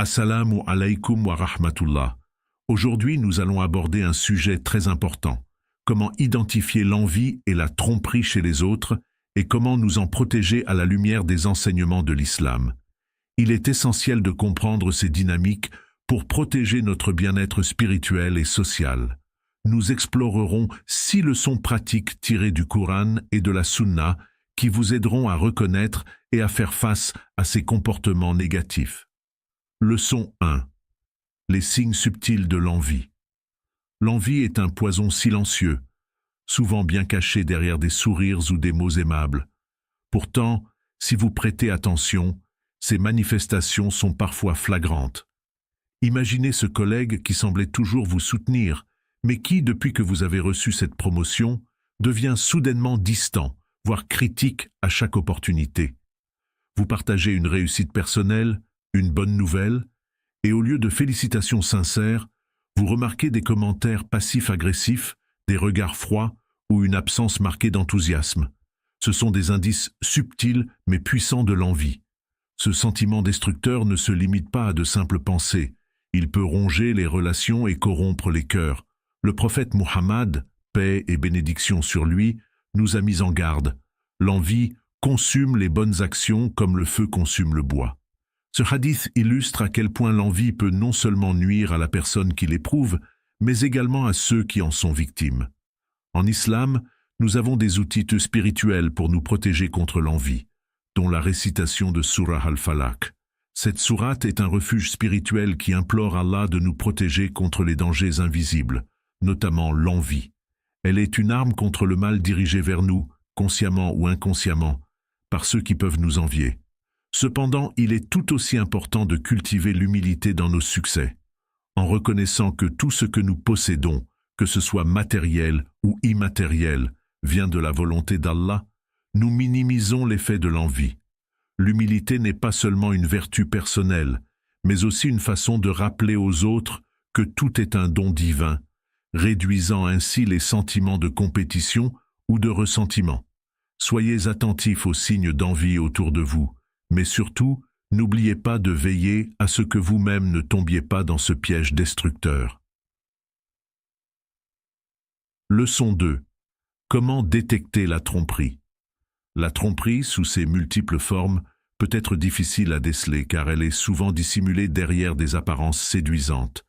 Assalamu alaikum wa rahmatullah. Aujourd'hui, nous allons aborder un sujet très important. Comment identifier l'envie et la tromperie chez les autres et comment nous en protéger à la lumière des enseignements de l'islam. Il est essentiel de comprendre ces dynamiques pour protéger notre bien-être spirituel et social. Nous explorerons 6 leçons pratiques tirées du Coran et de la Sunna qui vous aideront à reconnaître et à faire face à ces comportements négatifs. Leçon 1. Les signes subtils de l'envie. L'envie est un poison silencieux, souvent bien caché derrière des sourires ou des mots aimables. Pourtant, si vous prêtez attention, ces manifestations sont parfois flagrantes. Imaginez ce collègue qui semblait toujours vous soutenir, mais qui, depuis que vous avez reçu cette promotion, devient soudainement distant, voire critique à chaque opportunité. Vous partagez une réussite personnelle, une bonne nouvelle, et au lieu de félicitations sincères, vous remarquez des commentaires passifs-agressifs, des regards froids ou une absence marquée d'enthousiasme. Ce sont des indices subtils mais puissants de l'envie. Ce sentiment destructeur ne se limite pas à de simples pensées. Il peut ronger les relations et corrompre les cœurs. Le prophète Muhammad, paix et bénédiction sur lui, nous a mis en garde. L'envie consume les bonnes actions comme le feu consume le bois. Ce hadith illustre à quel point l'envie peut non seulement nuire à la personne qui l'éprouve, mais également à ceux qui en sont victimes. En islam, nous avons des outils spirituels pour nous protéger contre l'envie, dont la récitation de Surah Al-Falaq. Cette sourate est un refuge spirituel qui implore Allah de nous protéger contre les dangers invisibles, notamment l'envie. Elle est une arme contre le mal dirigé vers nous, consciemment ou inconsciemment, par ceux qui peuvent nous envier. Cependant, il est tout aussi important de cultiver l'humilité dans nos succès, en reconnaissant que tout ce que nous possédons, que ce soit matériel ou immatériel, vient de la volonté d'Allah. Nous minimisons l'effet de l'envie. L'humilité n'est pas seulement une vertu personnelle, mais aussi une façon de rappeler aux autres que tout est un don divin, réduisant ainsi les sentiments de compétition ou de ressentiment. Soyez attentifs aux signes d'envie autour de vous. Mais surtout, n'oubliez pas de veiller à ce que vous-même ne tombiez pas dans ce piège destructeur. Leçon 2. Comment détecter la tromperie? La tromperie, sous ses multiples formes, peut être difficile à déceler car elle est souvent dissimulée derrière des apparences séduisantes.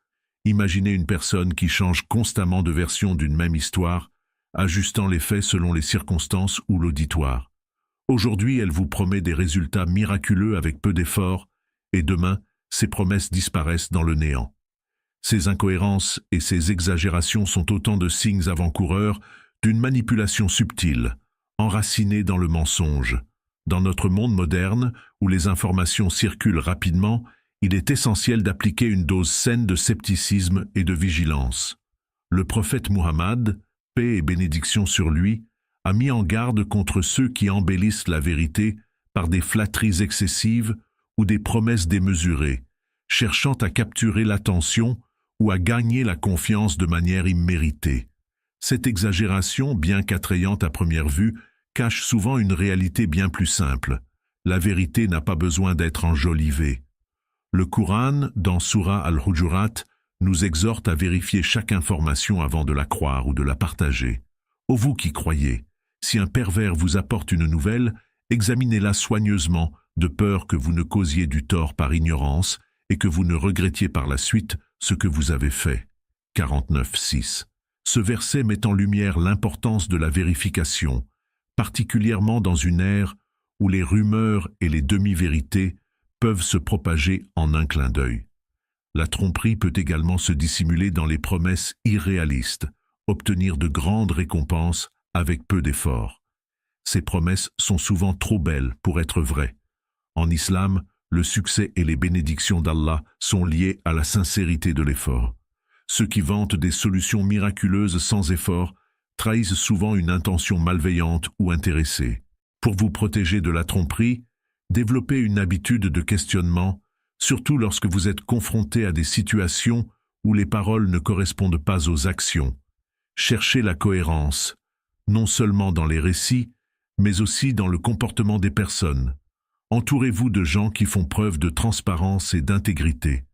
Imaginez une personne qui change constamment de version d'une même histoire, ajustant les faits selon les circonstances ou l'auditoire. Aujourd'hui, elle vous promet des résultats miraculeux avec peu d'efforts, et demain, ces promesses disparaissent dans le néant. Ces incohérences et ces exagérations sont autant de signes avant-coureurs d'une manipulation subtile, enracinée dans le mensonge. Dans notre monde moderne, où les informations circulent rapidement, il est essentiel d'appliquer une dose saine de scepticisme et de vigilance. Le prophète Muhammad, paix et bénédiction sur lui, a mis en garde contre ceux qui embellissent la vérité par des flatteries excessives ou des promesses démesurées, cherchant à capturer l'attention ou à gagner la confiance de manière imméritée. Cette exagération, bien qu'attrayante à première vue, cache souvent une réalité bien plus simple. La vérité n'a pas besoin d'être enjolivée. Le Coran, dans Surah Al-Hujurat, nous exhorte à vérifier chaque information avant de la croire ou de la partager. Ô vous qui croyez, si un pervers vous apporte une nouvelle, examinez-la soigneusement, de peur que vous ne causiez du tort par ignorance et que vous ne regrettiez par la suite ce que vous avez fait. 49.6. Ce verset met en lumière l'importance de la vérification, particulièrement dans une ère où les rumeurs et les demi-vérités peuvent se propager en un clin d'œil. La tromperie peut également se dissimuler dans les promesses irréalistes, obtenir de grandes récompenses avec peu d'efforts. Ces promesses sont souvent trop belles pour être vraies. En islam, le succès et les bénédictions d'Allah sont liés à la sincérité de l'effort. Ceux qui vantent des solutions miraculeuses sans effort trahissent souvent une intention malveillante ou intéressée. Pour vous protéger de la tromperie, développez une habitude de questionnement, surtout lorsque vous êtes confronté à des situations où les paroles ne correspondent pas aux actions. Cherchez la cohérence, non seulement dans les récits, mais aussi dans le comportement des personnes. Entourez-vous de gens qui font preuve de transparence et d'intégrité.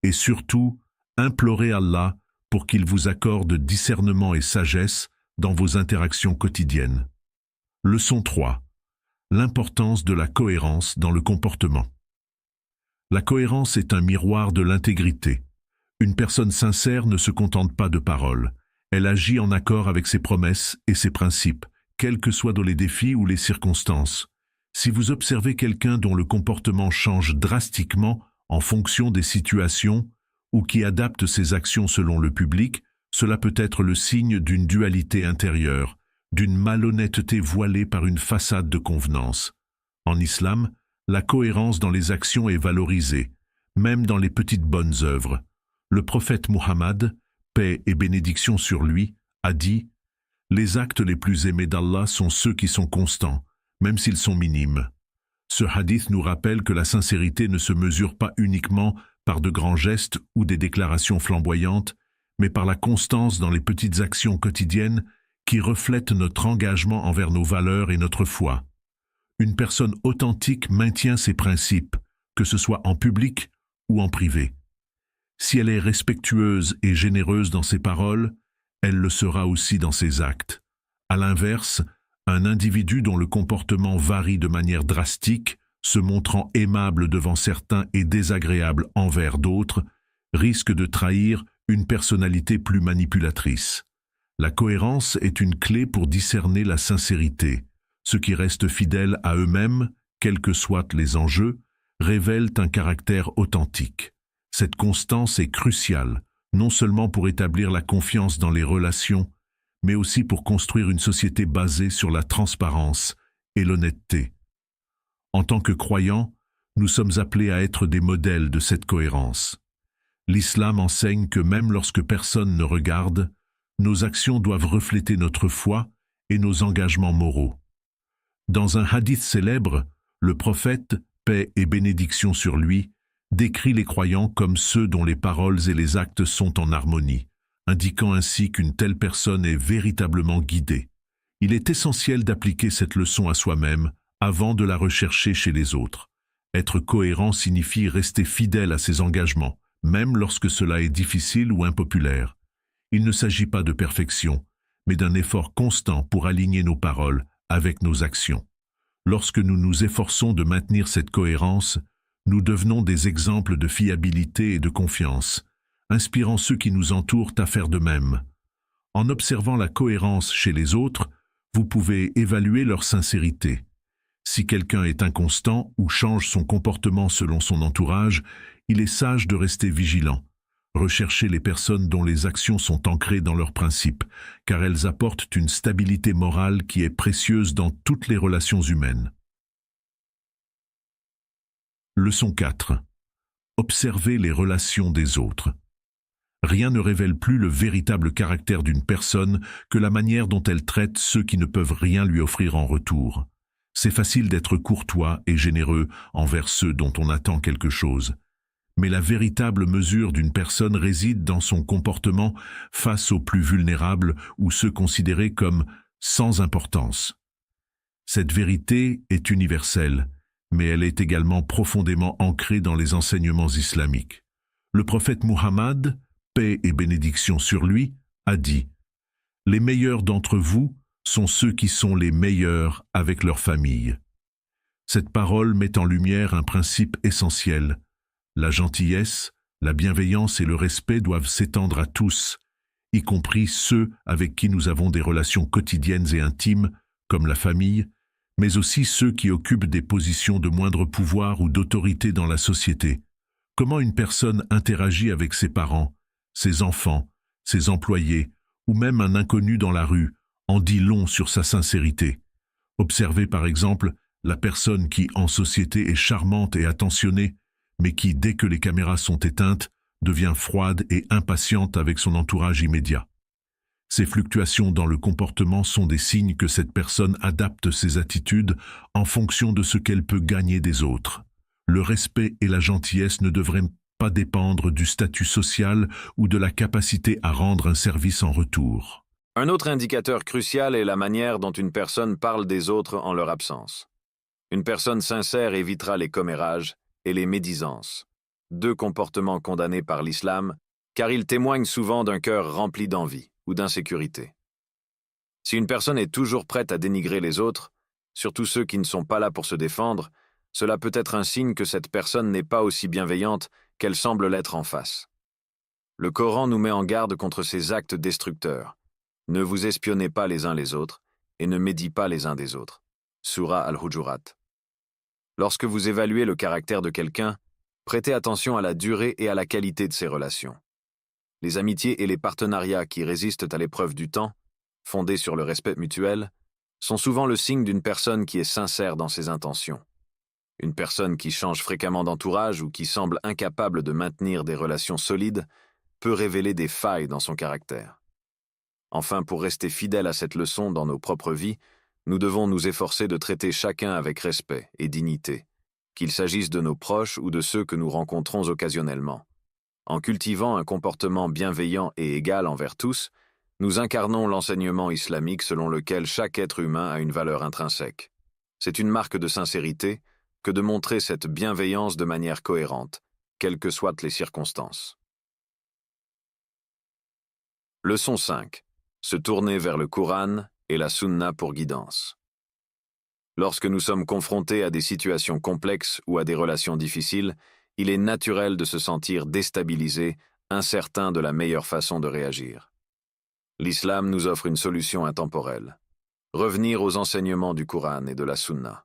Et surtout, implorez Allah pour qu'il vous accorde discernement et sagesse dans vos interactions quotidiennes. Leçon 3. L'importance de la cohérence dans le comportement. La cohérence est un miroir de l'intégrité. Une personne sincère ne se contente pas de paroles. Elle agit en accord avec ses promesses et ses principes, quels que soient les défis ou les circonstances. Si vous observez quelqu'un dont le comportement change drastiquement en fonction des situations ou qui adapte ses actions selon le public, cela peut être le signe d'une dualité intérieure, d'une malhonnêteté voilée par une façade de convenance. En islam, la cohérence dans les actions est valorisée, même dans les petites bonnes œuvres. Le prophète Muhammad, paix et bénédiction sur lui, a dit « Les actes les plus aimés d'Allah sont ceux qui sont constants, même s'ils sont minimes. » Ce hadith nous rappelle que la sincérité ne se mesure pas uniquement par de grands gestes ou des déclarations flamboyantes, mais par la constance dans les petites actions quotidiennes qui reflètent notre engagement envers nos valeurs et notre foi. Une personne authentique maintient ses principes, que ce soit en public ou en privé. Si elle est respectueuse et généreuse dans ses paroles, elle le sera aussi dans ses actes. À l'inverse, un individu dont le comportement varie de manière drastique, se montrant aimable devant certains et désagréable envers d'autres, risque de trahir une personnalité plus manipulatrice. La cohérence est une clé pour discerner la sincérité. Ceux qui restent fidèles à eux-mêmes, quels que soient les enjeux, révèlent un caractère authentique. Cette constance est cruciale, non seulement pour établir la confiance dans les relations, mais aussi pour construire une société basée sur la transparence et l'honnêteté. En tant que croyants, nous sommes appelés à être des modèles de cette cohérence. L'islam enseigne que même lorsque personne ne regarde, nos actions doivent refléter notre foi et nos engagements moraux. Dans un hadith célèbre, le prophète, paix et bénédiction sur lui, décrit les croyants comme ceux dont les paroles et les actes sont en harmonie, indiquant ainsi qu'une telle personne est véritablement guidée. Il est essentiel d'appliquer cette leçon à soi-même avant de la rechercher chez les autres. Être cohérent signifie rester fidèle à ses engagements, même lorsque cela est difficile ou impopulaire. Il ne s'agit pas de perfection, mais d'un effort constant pour aligner nos paroles avec nos actions. Lorsque nous nous efforçons de maintenir cette cohérence, nous devenons des exemples de fiabilité et de confiance, inspirant ceux qui nous entourent à faire de même. En observant la cohérence chez les autres, vous pouvez évaluer leur sincérité. Si quelqu'un est inconstant ou change son comportement selon son entourage, il est sage de rester vigilant. Recherchez les personnes dont les actions sont ancrées dans leurs principes, car elles apportent une stabilité morale qui est précieuse dans toutes les relations humaines. Leçon 4. Observez les relations des autres. Rien ne révèle plus le véritable caractère d'une personne que la manière dont elle traite ceux qui ne peuvent rien lui offrir en retour. C'est facile d'être courtois et généreux envers ceux dont on attend quelque chose. Mais la véritable mesure d'une personne réside dans son comportement face aux plus vulnérables ou ceux considérés comme sans importance. Cette vérité est universelle, mais elle est également profondément ancrée dans les enseignements islamiques. Le prophète Muhammad, paix et bénédiction sur lui, a dit « Les meilleurs d'entre vous sont ceux qui sont les meilleurs avec leur famille. » Cette parole met en lumière un principe essentiel. La gentillesse, la bienveillance et le respect doivent s'étendre à tous, y compris ceux avec qui nous avons des relations quotidiennes et intimes, comme la famille, mais aussi ceux qui occupent des positions de moindre pouvoir ou d'autorité dans la société. Comment une personne interagit avec ses parents, ses enfants, ses employés, ou même un inconnu dans la rue, en dit long sur sa sincérité. Observez par exemple la personne qui, en société, est charmante et attentionnée, mais qui, dès que les caméras sont éteintes, devient froide et impatiente avec son entourage immédiat. Ces fluctuations dans le comportement sont des signes que cette personne adapte ses attitudes en fonction de ce qu'elle peut gagner des autres. Le respect et la gentillesse ne devraient pas dépendre du statut social ou de la capacité à rendre un service en retour. Un autre indicateur crucial est la manière dont une personne parle des autres en leur absence. Une personne sincère évitera les commérages et les médisances, deux comportements condamnés par l'islam, car ils témoignent souvent d'un cœur rempli d'envie ou d'insécurité. Si une personne est toujours prête à dénigrer les autres, surtout ceux qui ne sont pas là pour se défendre, cela peut être un signe que cette personne n'est pas aussi bienveillante qu'elle semble l'être en face. Le Coran nous met en garde contre ces actes destructeurs. Ne vous espionnez pas les uns les autres et ne médisez pas les uns des autres. Sourate Al-Hujurat. Lorsque vous évaluez le caractère de quelqu'un, prêtez attention à la durée et à la qualité de ses relations. Les amitiés et les partenariats qui résistent à l'épreuve du temps, fondés sur le respect mutuel, sont souvent le signe d'une personne qui est sincère dans ses intentions. Une personne qui change fréquemment d'entourage ou qui semble incapable de maintenir des relations solides peut révéler des failles dans son caractère. Enfin, pour rester fidèles à cette leçon dans nos propres vies, nous devons nous efforcer de traiter chacun avec respect et dignité, qu'il s'agisse de nos proches ou de ceux que nous rencontrons occasionnellement. En cultivant un comportement bienveillant et égal envers tous, nous incarnons l'enseignement islamique selon lequel chaque être humain a une valeur intrinsèque. C'est une marque de sincérité que de montrer cette bienveillance de manière cohérente, quelles que soient les circonstances. Leçon 5. Se tourner vers le Coran et la Sunna pour guidance. Lorsque nous sommes confrontés à des situations complexes ou à des relations difficiles, il est naturel de se sentir déstabilisé, incertain de la meilleure façon de réagir. L'islam nous offre une solution intemporelle. Revenir aux enseignements du Coran et de la Sunna.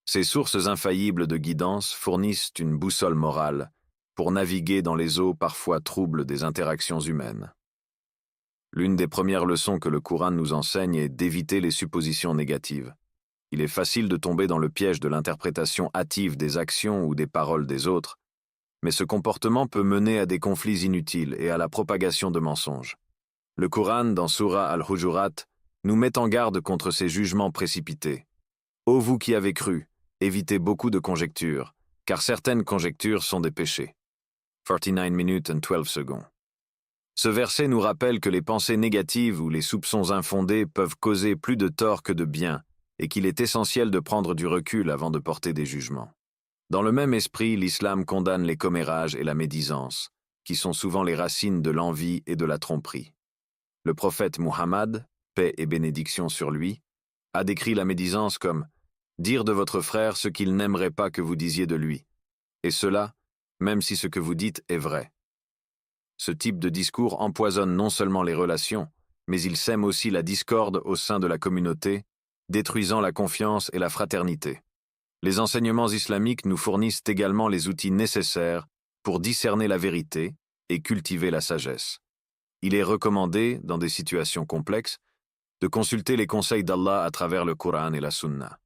Ces sources infaillibles de guidance fournissent une boussole morale pour naviguer dans les eaux parfois troubles des interactions humaines. L'une des premières leçons que le Coran nous enseigne est d'éviter les suppositions négatives. Il est facile de tomber dans le piège de l'interprétation hâtive des actions ou des paroles des autres, mais ce comportement peut mener à des conflits inutiles et à la propagation de mensonges. Le Coran, dans Sourate Al-Hujurat, nous met en garde contre ces jugements précipités. Ô vous qui avez cru, évitez beaucoup de conjectures, car certaines conjectures sont des péchés. 49 minutes and 12 seconds. Ce verset nous rappelle que les pensées négatives ou les soupçons infondés peuvent causer plus de tort que de bien, et qu'il est essentiel de prendre du recul avant de porter des jugements. Dans le même esprit, l'islam condamne les commérages et la médisance, qui sont souvent les racines de l'envie et de la tromperie. Le prophète Muhammad, paix et bénédiction sur lui, a décrit la médisance comme « dire de votre frère ce qu'il n'aimerait pas que vous disiez de lui, et cela, même si ce que vous dites est vrai ». Ce type de discours empoisonne non seulement les relations, mais il sème aussi la discorde au sein de la communauté, détruisant la confiance et la fraternité. Les enseignements islamiques nous fournissent également les outils nécessaires pour discerner la vérité et cultiver la sagesse. Il est recommandé, dans des situations complexes, de consulter les conseils d'Allah à travers le Coran et la Sunna.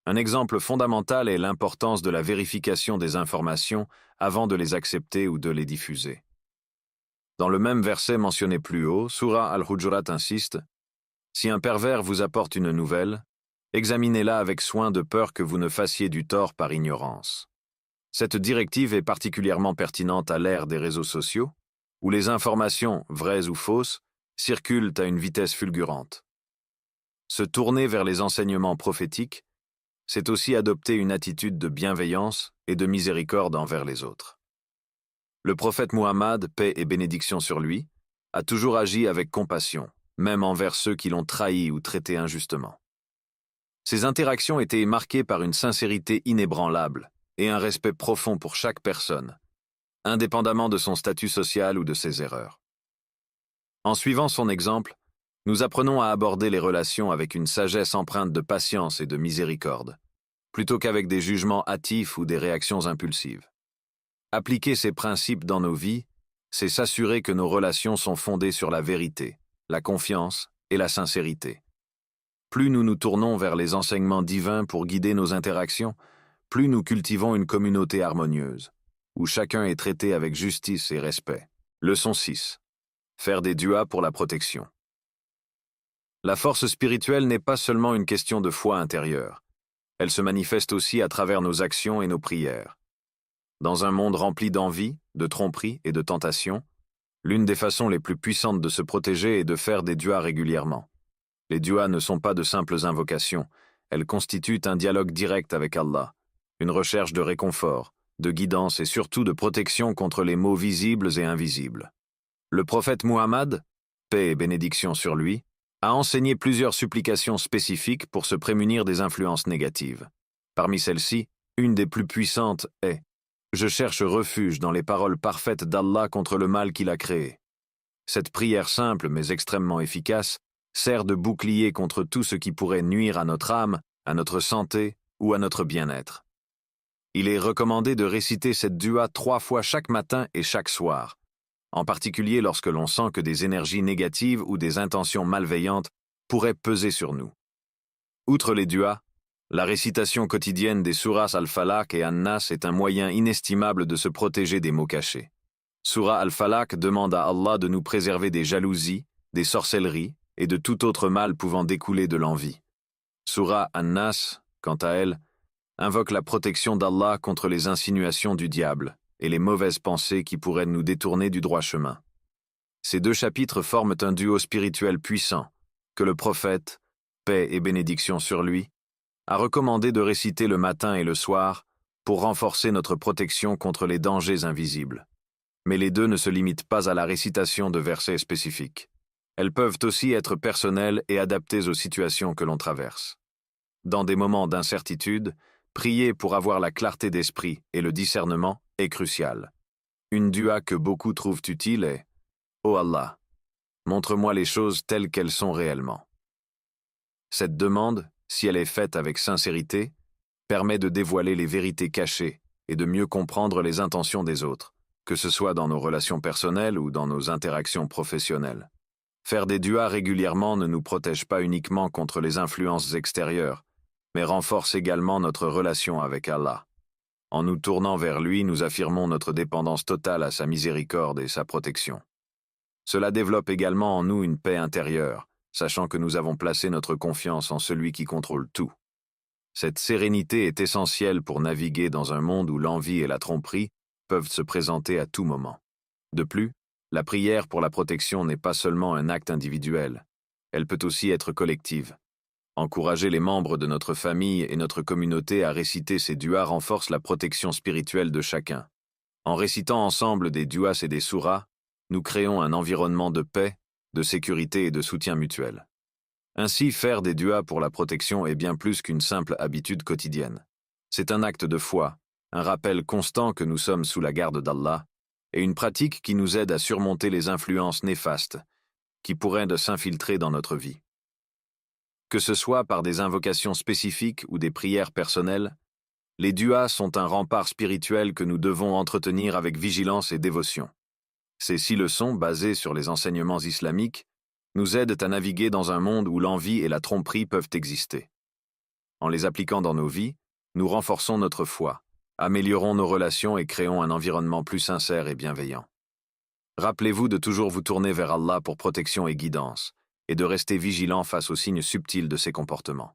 Un exemple fondamental est l'importance de la vérification des informations avant de les accepter ou de les diffuser. Dans le même verset mentionné plus haut, Sourate Al-Hujurat insiste « Si un pervers vous apporte une nouvelle, examinez-la avec soin de peur que vous ne fassiez du tort par ignorance. » Cette directive est particulièrement pertinente à l'ère des réseaux sociaux, où les informations, vraies ou fausses, circulent à une vitesse fulgurante. Se tourner vers les enseignements prophétiques, c'est aussi adopter une attitude de bienveillance et de miséricorde envers les autres. Le prophète Muhammad, paix et bénédiction sur lui, a toujours agi avec compassion, même envers ceux qui l'ont trahi ou traité injustement. Ses interactions étaient marquées par une sincérité inébranlable et un respect profond pour chaque personne, indépendamment de son statut social ou de ses erreurs. En suivant son exemple, nous apprenons à aborder les relations avec une sagesse empreinte de patience et de miséricorde, plutôt qu'avec des jugements hâtifs ou des réactions impulsives. Appliquer ces principes dans nos vies, c'est s'assurer que nos relations sont fondées sur la vérité, la confiance et la sincérité. Plus nous nous tournons vers les enseignements divins pour guider nos interactions, plus nous cultivons une communauté harmonieuse, où chacun est traité avec justice et respect. Leçon 6. Faire des duas pour la protection. La force spirituelle n'est pas seulement une question de foi intérieure. Elle se manifeste aussi à travers nos actions et nos prières. Dans un monde rempli d'envie, de tromperie et de tentation, l'une des façons les plus puissantes de se protéger est de faire des duas régulièrement. Les duas ne sont pas de simples invocations, elles constituent un dialogue direct avec Allah, une recherche de réconfort, de guidance et surtout de protection contre les maux visibles et invisibles. Le prophète Muhammad, paix et bénédiction sur lui, a enseigné plusieurs supplications spécifiques pour se prémunir des influences négatives. Parmi celles-ci, une des plus puissantes est « Je cherche refuge dans les paroles parfaites d'Allah contre le mal qu'il a créé ». Cette prière simple mais extrêmement efficace sert de bouclier contre tout ce qui pourrait nuire à notre âme, à notre santé ou à notre bien-être. Il est recommandé de réciter cette dua 3 fois chaque matin et chaque soir, en particulier lorsque l'on sent que des énergies négatives ou des intentions malveillantes pourraient peser sur nous. Outre les duas, la récitation quotidienne des Suras Al-Falaq et An-Nas est un moyen inestimable de se protéger des maux cachés. Surah Al-Falaq demande à Allah de nous préserver des jalousies, des sorcelleries et de tout autre mal pouvant découler de l'envie. Surah An-Nas, quant à elle, invoque la protection d'Allah contre les insinuations du diable et les mauvaises pensées qui pourraient nous détourner du droit chemin. Ces 2 chapitres forment un duo spirituel puissant que le prophète, paix et bénédiction sur lui, a recommandé de réciter le matin et le soir pour renforcer notre protection contre les dangers invisibles. Mais les 2 ne se limitent pas à la récitation de versets spécifiques. Elles peuvent aussi être personnelles et adaptées aux situations que l'on traverse. Dans des moments d'incertitude, prier pour avoir la clarté d'esprit et le discernement est crucial. Une dua que beaucoup trouvent utile est « Ô Allah, montre-moi les choses telles qu'elles sont réellement ». Cette demande, si elle est faite avec sincérité, permet de dévoiler les vérités cachées et de mieux comprendre les intentions des autres, que ce soit dans nos relations personnelles ou dans nos interactions professionnelles. Faire des duas régulièrement ne nous protège pas uniquement contre les influences extérieures, mais renforce également notre relation avec Allah. En nous tournant vers lui, nous affirmons notre dépendance totale à sa miséricorde et sa protection. Cela développe également en nous une paix intérieure, sachant que nous avons placé notre confiance en celui qui contrôle tout. Cette sérénité est essentielle pour naviguer dans un monde où l'envie et la tromperie peuvent se présenter à tout moment. De plus, la prière pour la protection n'est pas seulement un acte individuel, elle peut aussi être collective. Encourager les membres de notre famille et notre communauté à réciter ces duas renforce la protection spirituelle de chacun. En récitant ensemble des duas et des suras, nous créons un environnement de paix, de sécurité et de soutien mutuel. Ainsi, faire des duas pour la protection est bien plus qu'une simple habitude quotidienne. C'est un acte de foi, un rappel constant que nous sommes sous la garde d'Allah, et une pratique qui nous aide à surmonter les influences néfastes qui pourraient s'infiltrer dans notre vie. Que ce soit par des invocations spécifiques ou des prières personnelles, les duas sont un rempart spirituel que nous devons entretenir avec vigilance et dévotion. Ces 6 leçons, basées sur les enseignements islamiques, nous aident à naviguer dans un monde où l'envie et la tromperie peuvent exister. En les appliquant dans nos vies, nous renforçons notre foi, améliorons nos relations et créons un environnement plus sincère et bienveillant. Rappelez-vous de toujours vous tourner vers Allah pour protection et guidance, et de rester vigilant face aux signes subtils de ses comportements.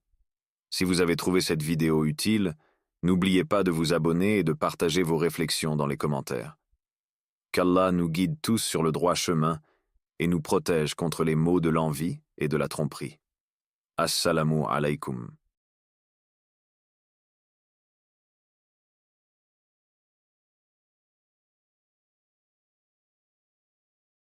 Si vous avez trouvé cette vidéo utile, n'oubliez pas de vous abonner et de partager vos réflexions dans les commentaires. Qu'Allah nous guide tous sur le droit chemin et nous protège contre les maux de l'envie et de la tromperie. Assalamu alaykum.